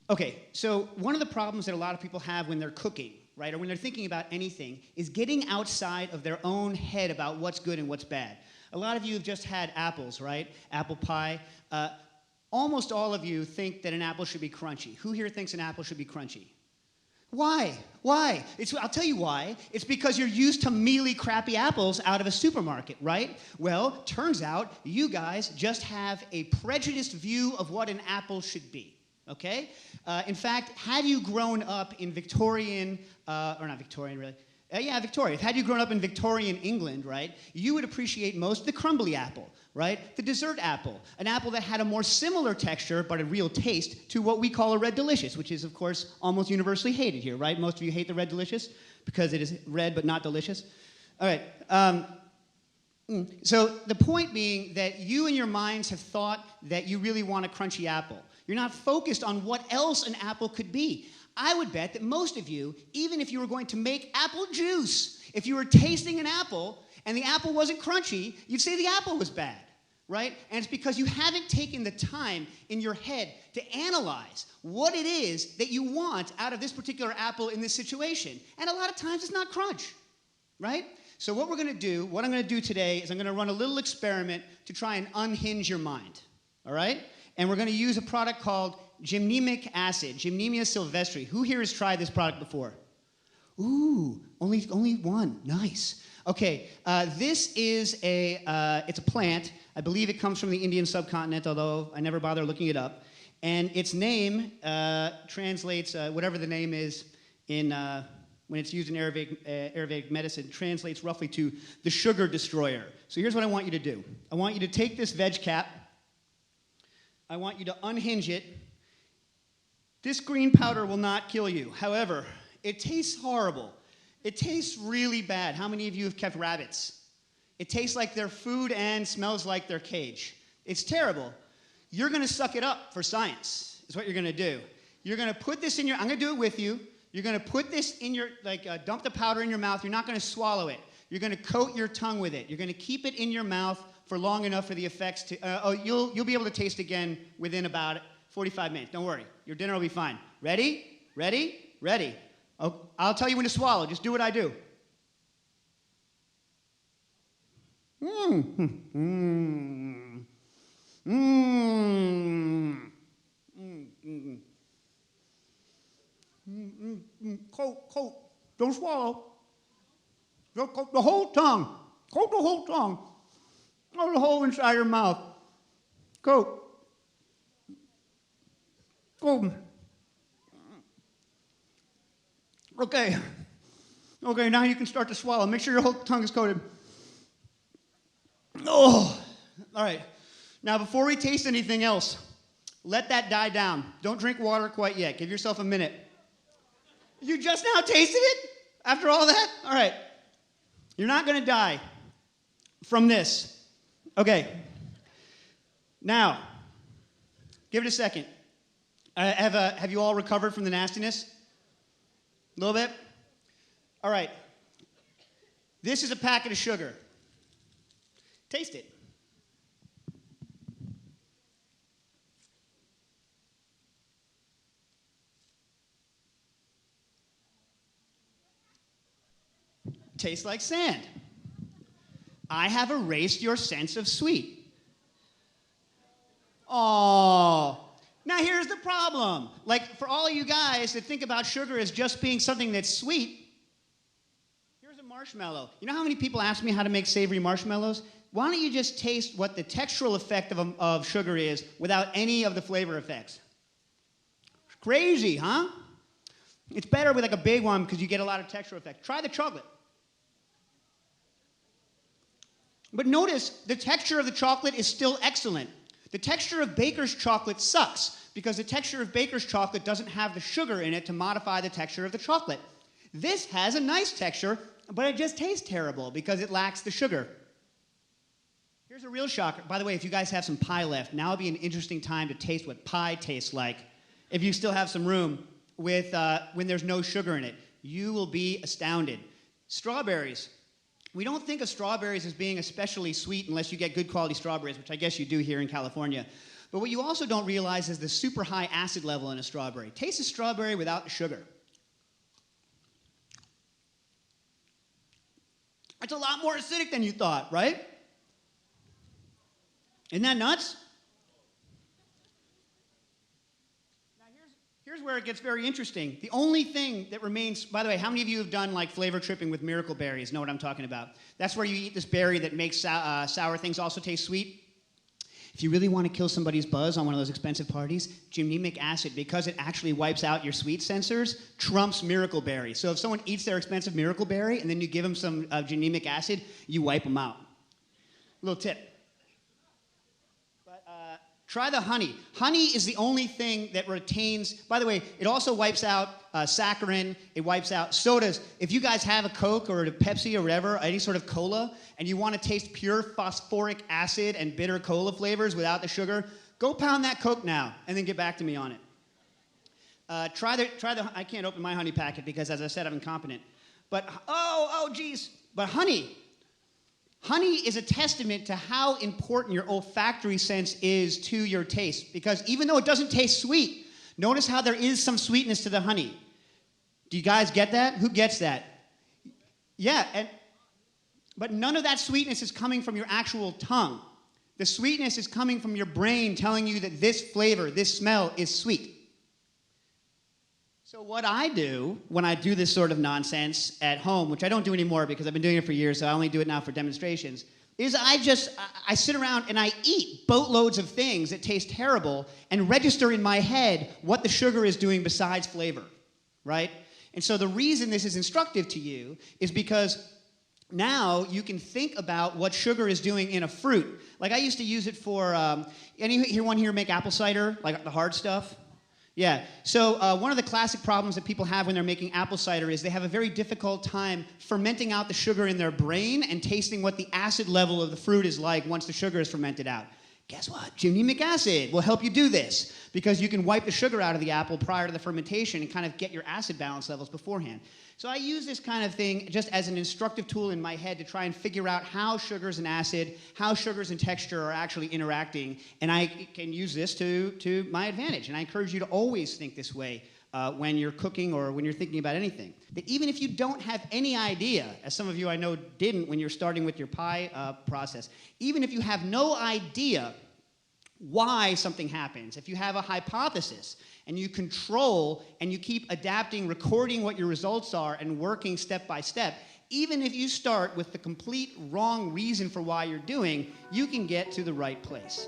Okay, so one of the problems that a lot of people have when they're cooking, right, or when they're thinking about anything, is getting outside of their own head about what's good and what's bad. A lot of you have just had apples, right? Apple pie. Almost all of you think that an apple should be crunchy. Who here thinks an apple should be crunchy? Why? Why? I'll tell you why. It's because you're used to mealy, crappy apples out of a supermarket, right? Well, turns out you guys just have a prejudiced view of what an apple should be, okay? In fact, had you grown up in Victorian, or not Victorian really, Victorian. Had you grown up in Victorian England, right, you would appreciate most the crumbly apple, right? The dessert apple, an apple that had a more similar texture but a real taste to what we call a Red Delicious, which is, of course, almost universally hated here, right? Most of you hate the Red Delicious because it is red but not delicious. All right. So the point being that you in your minds have thought that you really want a crunchy apple. You're not focused on what else an apple could be. I would bet that most of you, even if you were going to make apple juice, if you were tasting an apple and the apple wasn't crunchy, you'd say the apple was bad, right? And it's because you haven't taken the time in your head to analyze what it is that you want out of this particular apple in this situation. And a lot of times it's not crunch, right? So what I'm going to do today is I'm going to run a little experiment to try and unhinge your mind, all right? And we're going to use a product called Gymnemic acid, Gymnemia sylvestre. Who here has tried this product before? Ooh, only one. Nice. Okay, this is it's a plant. I believe it comes from the Indian subcontinent, although I never bother looking it up. And its name translates, whatever the name is in when it's used in Ayurvedic medicine, translates roughly to the sugar destroyer. So here's what I want you to do. I want you to take this veg cap. I want you to unhinge it. This green powder will not kill you. However, it tastes horrible. It tastes really bad. How many of you have kept rabbits? It tastes like their food and smells like their cage. It's terrible. You're going to suck it up for science, is what you're going to do. You're going to put this in your, I'm going to do it with you. You're going to put this in your, dump the powder in your mouth. You're not going to swallow it. You're going to coat your tongue with it. You're going to keep it in your mouth for long enough for the effects to, you'll be able to taste again within about 45 minutes. Don't worry. Your dinner will be fine. Ready? Ready? Ready. Oh, I'll tell you when to swallow. Just do what I do. Coat. Don't swallow. Coat the whole tongue. Coat the whole tongue. Coat the whole inside your mouth. Coat. Okay, now you can start to swallow. Make sure your whole tongue is coated. Oh, all right. Now, before we taste anything else, let that die down. Don't drink water quite yet. Give yourself a minute. You just now tasted it? After all that? All right. You're not going to die from this. Okay. Now, give it a second. Have you all recovered from the nastiness? A little bit? All right. This is a packet of sugar. Taste it. Tastes like sand. I have erased your sense of sweet. Oh. Now here's the problem. Like, for all of you guys that think about sugar as just being something that's sweet, here's a marshmallow. You know how many people ask me how to make savory marshmallows? Why don't you just taste what the textural effect of sugar is without any of the flavor effects? It's crazy, huh? It's better with like a big one because you get a lot of textural effect. Try the chocolate. But notice the texture of the chocolate is still excellent. The texture of baker's chocolate sucks because the texture of baker's chocolate doesn't have the sugar in it to modify the texture of the chocolate. This has a nice texture, but it just tastes terrible because it lacks the sugar. Here's a real shocker. By the way, if you guys have some pie left, now would be an interesting time to taste what pie tastes like. If you still have some room with when there's no sugar in it, you will be astounded. Strawberries. We don't think of strawberries as being especially sweet unless you get good quality strawberries, which I guess you do here in California. But what you also don't realize is the super high acid level in a strawberry. Taste a strawberry without the sugar. It's a lot more acidic than you thought, right? Isn't that nuts? Now here's where it gets very interesting. The only thing that remains, by the way, how many of you have done like flavor tripping with miracle berries? Know what I'm talking about? That's where you eat this berry that makes sour things also taste sweet. If you really want to kill somebody's buzz on one of those expensive parties, gymnemic acid, because it actually wipes out your sweet sensors, trumps miracle berry. So if someone eats their expensive miracle berry and then you give them some gymnemic acid, you wipe them out. Little tip. But try the honey. Honey is the only thing that retains, by the way, it also wipes out saccharin, it wipes out sodas. If you guys have a Coke or a Pepsi or whatever, any sort of cola, and you want to taste pure phosphoric acid and bitter cola flavors without the sugar, go pound that Coke now and then get back to me on it. Try the. I can't open my honey packet because, as I said, I'm incompetent. But, geez. But honey is a testament to how important your olfactory sense is to your taste. Because even though it doesn't taste sweet, notice how there is some sweetness to the honey. Do you guys get that? Who gets that? Yeah, but none of that sweetness is coming from your actual tongue. The sweetness is coming from your brain telling you that this flavor, this smell is sweet. So what I do when I do this sort of nonsense at home, which I don't do anymore because I've been doing it for years, so I only do it now for demonstrations, is I sit around and I eat boatloads of things that taste terrible and register in my head what the sugar is doing besides flavor, right? And so the reason this is instructive to you is because now you can think about what sugar is doing in a fruit. Like I used to use it for, anyone here make apple cider, like the hard stuff? Yeah, so one of the classic problems that people have when they're making apple cider is they have a very difficult time fermenting out the sugar in their brain and tasting what the acid level of the fruit is like once the sugar is fermented out. Guess what? Gymnemic acid will help you do this because you can wipe the sugar out of the apple prior to the fermentation and kind of get your acid balance levels beforehand. So I use this kind of thing just as an instructive tool in my head to try and figure out how sugars and acid, how sugars and texture are actually interacting, and I can use this to my advantage. And I encourage you to always think this way when you're cooking or when you're thinking about anything. That even if you don't have any idea, as some of you I know didn't when you're starting with your pie process, even if you have no idea why something happens, if you have a hypothesis and you control and you keep adapting, recording what your results are and working step by step, even if you start with the complete wrong reason for why you're doing, you can get to the right place.